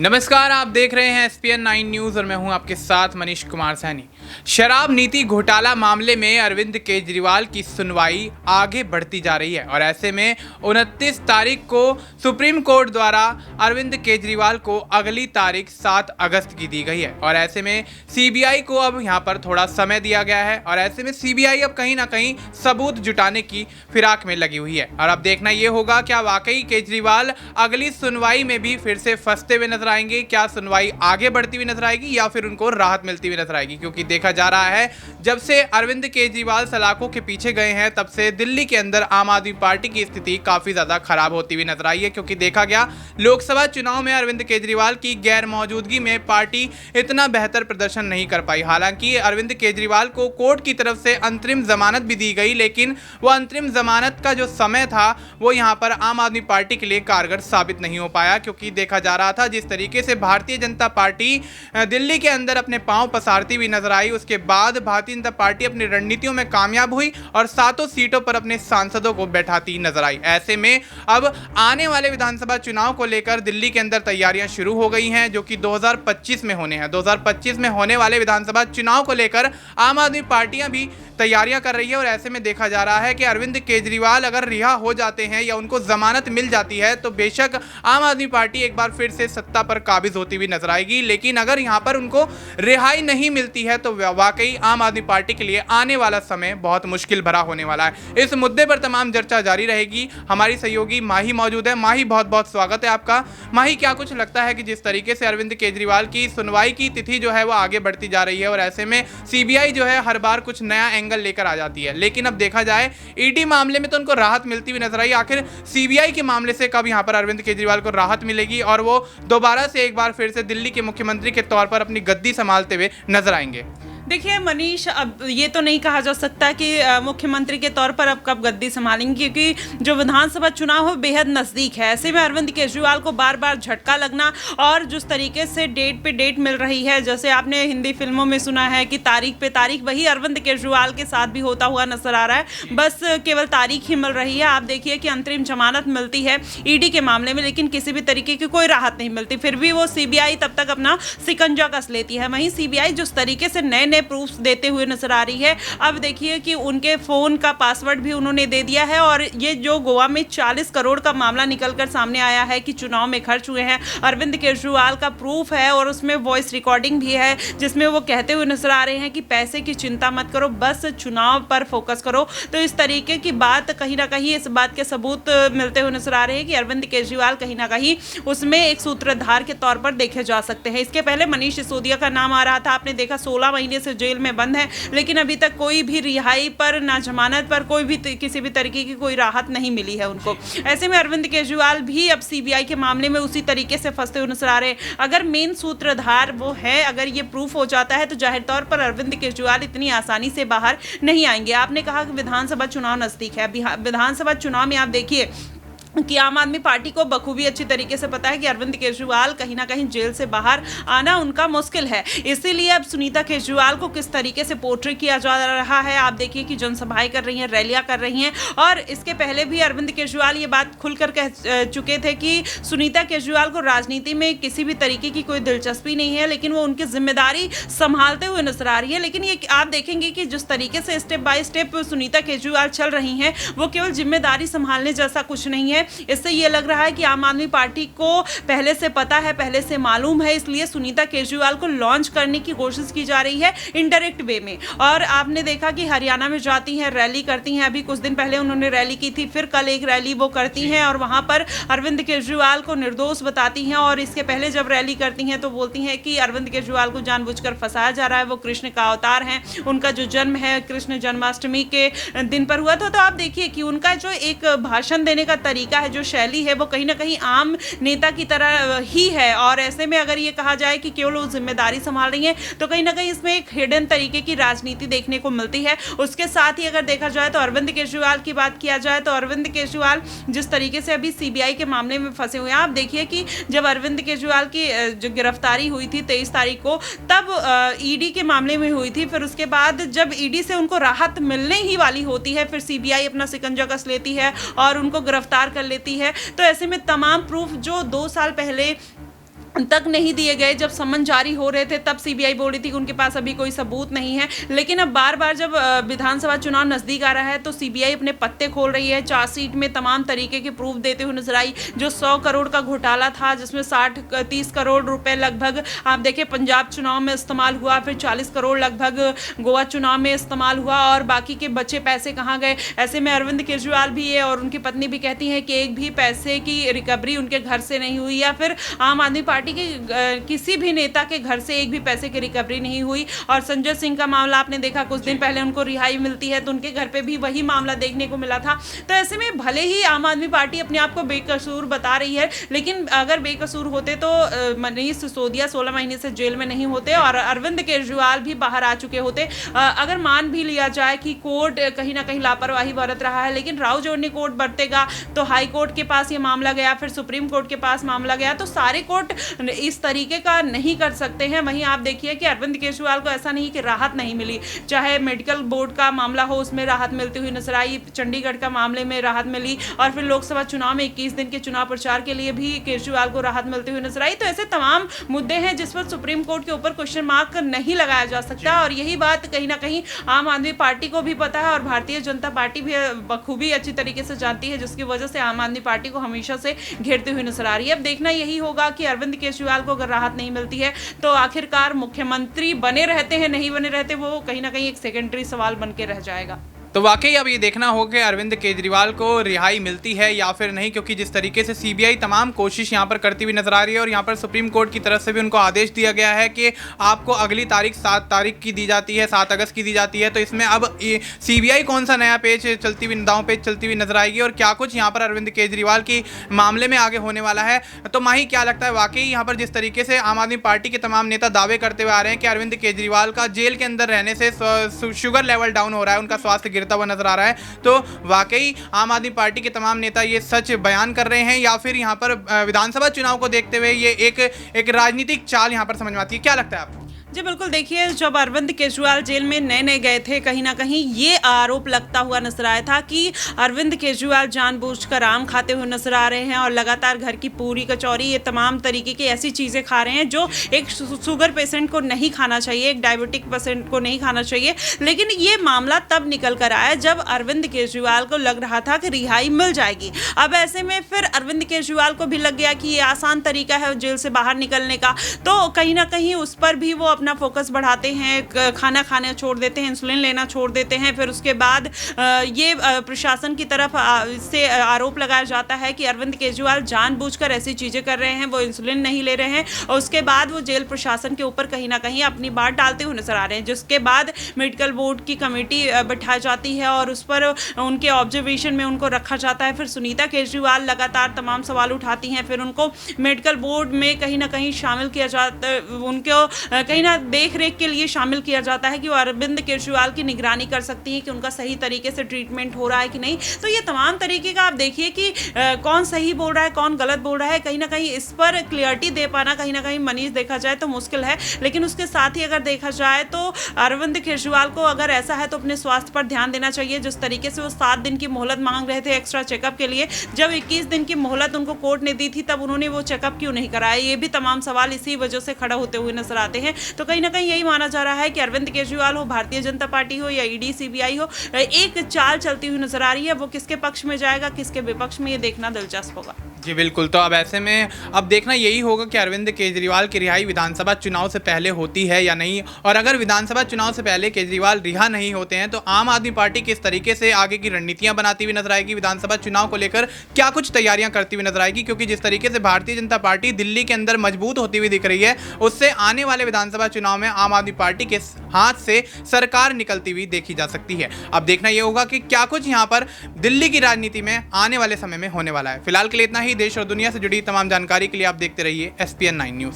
नमस्कार, आप देख रहे हैं SPN 9 न्यूज़ और मैं हूं आपके साथ मनीष कुमार सैनी। शराब नीति घोटाला मामले में अरविंद केजरीवाल की सुनवाई आगे बढ़ती जा रही है और ऐसे में 29 तारीख को सुप्रीम कोर्ट द्वारा अरविंद केजरीवाल को अगली तारीख 7 अगस्त की दी गई है और ऐसे में CBI को अब यहां पर थोड़ा समय दिया गया है और ऐसे में CBI अब कहीं ना कहीं सबूत जुटाने की फिराक में लगी हुई है और अब देखना यह होगा क्या वाकई केजरीवाल अगली सुनवाई में भी फिर से फंसते हुए नजर आएंगे, क्या सुनवाई आगे बढ़ती हुई नजर आएगी या फिर उनको राहत मिलती हुई नजर आएगी। क्योंकि देखा जा रहा है जब से अरविंद केजरीवाल सलाखों के पीछे गए हैं तब से दिल्ली के अंदर आम आदमी पार्टी की स्थिति काफी ज्यादा खराब होती हुई नजर आई है। क्योंकि देखा गया लोकसभा चुनाव में अरविंद केजरीवाल की गैर मौजूदगी में पार्टी इतना बेहतर प्रदर्शन नहीं कर पाई। हालांकि अरविंद केजरीवाल को कोर्ट की तरफ से अंतरिम जमानत भी दी गई, लेकिन वो अंतरिम जमानत का जो समय था वो यहाँ पर आम आदमी पार्टी के लिए कारगर साबित नहीं हो पाया। क्योंकि देखा जा रहा था जिस तरीके से भारतीय जनता पार्टी दिल्ली के अंदर अपने पांव पसारती हुई नजर आई, उसके बाद भारतीय जनता पार्टी अपनी रणनीतियों में कामयाब हुई और 7 सीटों पर अपने सांसदों को बैठाती नजर आई। ऐसे में अब आने वाले विधानसभा चुनाव को लेकर दिल्ली के अंदर तैयारियां शुरू हो गई हैं जो कि 2025 में होने हैं। 2025 में होने वाले विधानसभा चुनाव को लेकर आम आदमी पार्टियां भी तैयारियां कर रही है और ऐसे में देखा जा रहा है कि अरविंद केजरीवाल अगर रिहा हो जाते हैं या उनको जमानत मिल जाती है तो बेशक आम आदमी पार्टी एक बार फिर से सत्ता पर काबिज होती हुई नजर आएगी। लेकिन अगर यहां पर उनको रिहाई नहीं मिलती है तो वाकई आम आदमी पार्टी के लिए आने वाला समय बहुत मुश्किल भरा होने वाला है। इस मुद्दे पर तमाम चर्चा जारी रहेगी। हमारी सहयोगी माही मौजूद है। माही, बहुत बहुत स्वागत है आपका। माही, क्या कुछ लगता है कि जिस तरीके से अरविंद केजरीवाल की सुनवाई की तिथि जो है वो आगे बढ़ती जा रही है और ऐसे में CBI जो है हर बार कुछ नया एंगल लेकर आ जाती है, लेकिन अब देखा जाए ED मामले में तो उनको राहत मिलती हुई नजर आई, आखिर CBI के मामले से कब यहां पर अरविंद केजरीवाल को राहत मिलेगी और वो दोबारा से एक बार फिर से दिल्ली के मुख्यमंत्री के तौर पर अपनी गद्दी संभालते हुए नजर आएंगे? देखिए मनीष, अब ये तो नहीं कहा जा सकता कि मुख्यमंत्री के तौर पर अब कब गद्दी संभालेंगे, क्योंकि जो विधानसभा चुनाव है बेहद नज़दीक है। ऐसे में अरविंद केजरीवाल को बार बार झटका लगना और जिस तरीके से डेट पे डेट मिल रही है, जैसे आपने हिंदी फिल्मों में सुना है कि तारीख पे तारीख, वही अरविंद केजरीवाल के साथ भी होता हुआ नजर आ रहा है। बस केवल तारीख ही मिल रही है। आप देखिए कि अंतरिम जमानत मिलती है ED के मामले में, लेकिन किसी भी तरीके की कोई राहत नहीं मिलती। फिर भी वो CBI तब तक अपना सिकंजा कस लेती है। वहीं CBI जिस तरीके से नए प्रूफ्स देते हुए नजर आ रही है, अब देखिए कि उनके फोन का पासवर्ड भी उन्होंने दे दिया है और ये जो गोवा में 40 करोड़ का मामला निकलकर सामने आया है कि चुनाव में खर्च हुए हैं, अरविंद केजरीवाल का प्रूफ है और उसमें वॉइस रिकॉर्डिंग भी है जिसमें वो कहते हुए नजर आ रहे हैं कि पैसे की चिंता मत करो, बस चुनाव पर फोकस करो। तो इस तरीके की बात कहीं ना कहीं इस बात के सबूत मिलते हुए नजर आ रहे हैं कि अरविंद केजरीवाल कहीं ना कहीं उसमें एक सूत्रधार के तौर पर देखे जा सकते हैं। इसके पहले मनीष सिसोदिया का नाम आ रहा था, आपने देखा 16 महीने से जेल में बंद है, लेकिन अभी तक कोई भी रिहाई पर ना जमानत पर कोई भी किसी भी तरीके की कोई राहत नहीं मिली है उनको। ऐसे में अरविंद केजरीवाल भी अब CBI के मामले में उसी तरीके से फंसते हुए नजर आ रहे हैं। अगर मेन सूत्रधार वो है, अगर ये प्रूफ हो जाता है तो जाहिर तौर पर अरविंद केजरीवाल इतनी आसानी से बाहर नहीं आएंगे। आपने कहा कि विधानसभा चुनाव नजदीक है। विधानसभा चुनाव में आप देखिए कि आम आदमी पार्टी को बखूबी अच्छी तरीके से पता है कि अरविंद केजरीवाल कहीं ना कहीं जेल से बाहर आना उनका मुश्किल है। इसीलिए अब सुनीता केजरीवाल को किस तरीके से पोर्ट्रे किया जा रहा है, आप देखिए कि जनसभाएं कर रही हैं, रैलियां कर रही हैं और इसके पहले भी अरविंद केजरीवाल ये बात खुलकर कह चुके थे कि सुनीता केजरीवाल को राजनीति में किसी भी तरीके की कोई दिलचस्पी नहीं है, लेकिन वो उनकी जिम्मेदारी संभालते हुए नजर आ रही है। लेकिन ये आप देखेंगे कि जिस तरीके से step by step Sunita Kejriwal चल रही हैं, वो केवल जिम्मेदारी संभालने जैसा कुछ नहीं है। इससे ये लग रहा है कि आम आदमी पार्टी को पहले से पता है, पहले से मालूम है, इसलिए सुनीता केजरीवाल को लॉन्च करने की कोशिश की जा रही है इनडायरेक्ट वे में। और आपने देखा कि हरियाणा में जाती हैं, रैली करती हैं। अभी कुछ दिन पहले उन्होंने रैली की थी, फिर कल एक रैली वो करती हैं और वहां पर अरविंद केजरीवाल को निर्दोष बताती हैं। और इसके पहले जब रैली करती हैं तो बोलती हैं कि अरविंद केजरीवाल को जानबूझकर फंसाया जा रहा है, वो कृष्ण का अवतार हैं, उनका जो जन्म है कृष्ण जन्माष्टमी के दिन पर हुआ था। तो आप देखिए कि उनका जो एक भाषण देने का तरीका है, जो शैली है, वो कहीं ना कहीं आम नेता की तरह ही है। और ऐसे में अगर ये कहा जाए कि केवल वो जिम्मेदारी संभाल रही है तो कहीं ना कहीं इसमें एक हिडन तरीके की राजनीति देखने को मिलती है। उसके साथ ही अगर देखा जाए तो अरविंद केजरीवाल की बात किया जाए तो अरविंद केजरीवाल जिस तरीके से अभी CBI के मामले में फंसे हुए हैं, आप देखिए कि जब अरविंद केजरीवाल की जो गिरफ्तारी हुई थी 23 तारीख को, तब ED के मामले में हुई थी। फिर उसके बाद जब ED से उनको राहत मिलने ही वाली होती है, फिर CBI अपना सिकंजा कस लेती है और उनको गिरफ्तार कर लेती है। तो ऐसे में तमाम प्रूफ जो 2 साल पहले तक नहीं दिए गए। जब सम्मन जारी हो रहे थे तब सीबीआई बोल रही थी कि उनके पास अभी कोई सबूत नहीं है, लेकिन अब बार-बार जब विधानसभा चुनाव नज़दीक आ रहा है तो सीबीआई अपने पत्ते खोल रही है। चार्जशीट में तमाम तरीके के प्रूफ देते हुए नजर आई। जो 100 करोड़ का घोटाला था, जिसमें 30 करोड़ रुपए लगभग आप देखिए पंजाब चुनाव में इस्तेमाल हुआ, फिर 40 करोड़ लगभग गोवा चुनाव में इस्तेमाल हुआ, और बाकी के बचे पैसे कहाँ गए। ऐसे में अरविंद केजरीवाल भी है और उनकी पत्नी भी कहती हैं कि एक भी पैसे की रिकवरी उनके घर से नहीं हुई, या फिर आम आदमी पार्टी के किसी भी नेता के घर से एक भी पैसे की रिकवरी नहीं हुई। और संजय सिंह का मामला आपने देखा, कुछ दिन पहले उनको रिहाई मिलती है तो उनके घर पे भी वही मामला देखने को मिला था। तो ऐसे में भले ही आम आदमी पार्टी अपने आप को बेकसूर बता रही है, लेकिन अगर बेकसूर होते तो मनीष सिसोदिया 16 महीने से जेल में नहीं होते और अरविंद केजरीवाल भी बाहर आ चुके होते। अगर मान भी लिया जाए कि कोर्ट कहीं ना कहीं लापरवाही बरत रहा है, लेकिन राव जोड़ने कोर्ट बरतेगा तो हाई कोर्ट के पास ये मामला गया, फिर सुप्रीम कोर्ट के पास मामला गया, तो सारे कोर्ट इस तरीके का नहीं कर सकते हैं। वहीं आप देखिए कि अरविंद केजरीवाल को ऐसा नहीं कि राहत नहीं मिली, चाहे मेडिकल बोर्ड का मामला हो उसमें राहत मिलती हुई नजर आई, चंडीगढ़ का मामले में राहत मिली, और फिर लोकसभा चुनाव में 21 दिन के चुनाव प्रचार के लिए भी केजरीवाल को राहत मिलती हुई नजर आई। तो ऐसे तमाम मुद्दे हैं जिस पर सुप्रीम कोर्ट के ऊपर क्वेश्चन मार्क नहीं लगाया जा सकता, और यही बात कहीं ना कहीं आम आदमी पार्टी को भी पता है और भारतीय जनता पार्टी भी बखूबी अच्छी तरीके से जानती है, जिसकी वजह से आम आदमी पार्टी को हमेशा से घेरती हुई नजर आ रही है। अब देखना यही होगा कि अरविंद केजरीवाल को अगर राहत नहीं मिलती है तो आखिरकार मुख्यमंत्री बने रहते हैं नहीं बने रहते, वो कहीं ना कहीं एक सेकेंडरी सवाल बन के रह जाएगा। तो वाकई अब ये देखना होगा कि अरविंद केजरीवाल को रिहाई मिलती है या फिर नहीं, क्योंकि जिस तरीके से सीबीआई तमाम कोशिश यहाँ पर करती हुई नजर आ रही है और यहाँ पर सुप्रीम कोर्ट की तरफ से भी उनको आदेश दिया गया है कि आपको अगली तारीख 7 तारीख की दी जाती है, 7 अगस्त की दी जाती है। तो इसमें अब सीबीआई कौन सा नया पेज चलती हुई दांव पेज चलती हुई नजर आएगी और क्या कुछ यहाँ पर अरविंद केजरीवाल की मामले में आगे होने वाला है। तो माही क्या लगता है, वाकई यहाँ पर जिस तरीके से आम आदमी पार्टी के तमाम नेता दावे करते हुए आ रहे हैं कि अरविंद केजरीवाल का जेल के अंदर रहने से शुगर लेवल डाउन हो रहा है, उनका स्वास्थ्य गिरता हुआ नजर आ रहा है, तो वाकई आम आदमी पार्टी के तमाम नेता ये सच बयान कर रहे हैं या फिर यहाँ पर विधानसभा चुनाव को देखते हुए ये एक राजनीतिक चाल यहाँ पर समझ में आती है? क्या लगता है आपको? जी बिल्कुल, देखिए जब अरविंद केजरीवाल जेल में नए गए थे, कहीं ना कहीं ये आरोप लगता हुआ नजर आया था कि अरविंद केजरीवाल जानबूझकर आम खाते हुए नजर आ रहे हैं और लगातार घर की पूरी कचौरी, ये तमाम तरीके की ऐसी चीज़ें खा रहे हैं जो एक शुगर पेशेंट को नहीं खाना चाहिए, एक डायबिटिक पेशेंट को नहीं खाना चाहिए। लेकिन ये मामला तब निकल कर आया जब अरविंद केजरीवाल को लग रहा था कि रिहाई मिल जाएगी। अब ऐसे में फिर अरविंद केजरीवाल को भी लग गया कि ये आसान तरीका है जेल से बाहर निकलने का, तो कहीं ना कहीं उस पर भी वो अपना फोकस बढ़ाते हैं, खाना खाना छोड़ देते हैं, इंसुलिन लेना छोड़ देते हैं। फिर उसके बाद ये प्रशासन की तरफ से आरोप लगाया जाता है कि अरविंद केजरीवाल जानबूझकर ऐसी चीज़ें कर रहे हैं, वो इंसुलिन नहीं ले रहे हैं, और उसके बाद वो जेल प्रशासन के ऊपर कहीं ना कहीं अपनी बात डालते हुए नजर आ रहे हैं, जिसके बाद मेडिकल बोर्ड की कमेटी बैठाई जाती है और उस पर उनके ऑब्जर्वेशन में उनको रखा जाता है। फिर सुनीता केजरीवाल लगातार तमाम सवाल उठाती हैं, फिर उनको मेडिकल बोर्ड में कहीं ना कहीं शामिल किया जाता, उनको कहीं ना देख रेख के लिए शामिल किया जाता है कि वो अरविंद केजरीवाल की निगरानी कर सकती है कि उनका सही तरीके से ट्रीटमेंट हो रहा है कि नहीं। तो ये तमाम तरीके का आप देखिए कि कौन सही बोल रहा है, कौन गलत बोल रहा है, कहीं ना कहीं इस पर क्लियरिटी दे पाना कहीं ना कहीं मनीष देखा जाए तो मुश्किल है। लेकिन उसके साथ ही अगर देखा जाए तो अरविंद केजरीवाल को अगर ऐसा है तो अपने स्वास्थ्य पर ध्यान देना चाहिए। जिस तरीके से वो 7 दिन की मोहलत मांग रहे थे एक्स्ट्रा चेकअप के लिए, जब 21 दिन की मोहलत उनको कोर्ट ने दी थी तब उन्होंने वो चेकअप क्यों नहीं कराया, ये भी तमाम सवाल इसी वजह से खड़ा होते हुए नजर आते हैं। तो कहीं ना कहीं यही माना जा रहा है कि अरविंद केजरीवाल हो, भारतीय जनता पार्टी हो या ईडी सीबीआई हो, एक चाल चलती हुई नजर आ रही है। वो किसके पक्ष में जाएगा, किसके विपक्ष में, ये देखना दिलचस्प होगा। जी बिल्कुल, तो अब ऐसे में अब देखना यही होगा कि अरविंद केजरीवाल की रिहाई विधानसभा चुनाव से पहले होती है या नहीं, और अगर विधानसभा चुनाव से पहले केजरीवाल रिहा नहीं होते हैं तो आम आदमी पार्टी किस तरीके से आगे की रणनीतियां बनाती हुई नजर आएगी, विधानसभा चुनाव को लेकर क्या कुछ तैयारियां करती हुई नजर आएगी। क्योंकि जिस तरीके से भारतीय जनता पार्टी दिल्ली के अंदर मजबूत होती हुई दिख रही है, उससे आने वाले विधानसभा चुनाव में आम आदमी पार्टी के हाथ से सरकार निकलती हुई देखी जा सकती है। अब देखना यह होगा कि क्या कुछ यहाँ पर दिल्ली की राजनीति में आने वाले समय में होने वाला है। फिलहाल के लिए इतना ही। देश और दुनिया से जुड़ी तमाम जानकारी के लिए आप देखते रहिए SPN9 न्यूज़।